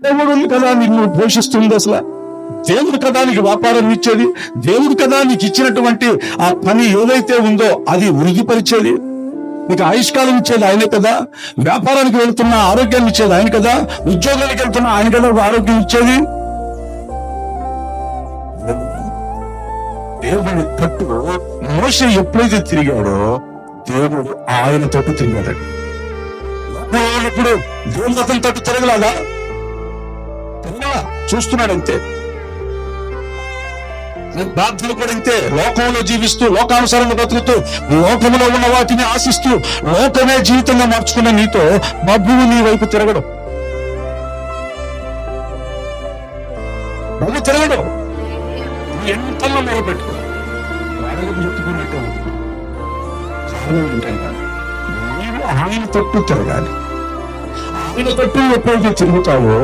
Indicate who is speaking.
Speaker 1: దేవుడు కదా నిన్ను పోషిస్తుంది. అసలు దేవుడు కదా నీకు వ్యాపారం ఇచ్చేది, దేవుడు కదా నీకు ఇచ్చినటువంటి ఆ పని ఏదైతే ఉందో అది వృద్ధిపరిచేది. నీకు ఆయుష్కాలం ఇచ్చేది ఆయనే కదా, వ్యాపారానికి వెళ్తున్న ఆరోగ్యాన్ని ఇచ్చేది ఆయన కదా, ఉద్యోగానికి వెళ్తున్న ఆయన కదా ఆరోగ్యం ఇచ్చేది. దేవుని తట్టు మోషే ఎప్పుడైతే తిరిగాడో దేవుడు ఆయన తట్టు తిరిగాడు. ఇప్పుడు దేవుడు అతని తట్టు తిరగలాగా చూస్తున్నాడంతే. ప్రార్థనలు కూడా ఇంతే. లోకంలో జీవిస్తూ లోకానుసారంగా బ్రతుకుతూ లోకంలో ఉన్న వాటిని ఆశిస్తూ లోకమే జీవితంగా మార్చుకున్న నీతో ప్రభువు నీ వైపు తిరగడం, ప్రభు తిరగడం. ఎంతలో మొదలుపెట్టుకో చెప్పుకున్నట్టు నీవు ఆయన తట్టు తిరగాలి. ఆయన తట్టు ఎప్పుడైతే తిరుగుతావో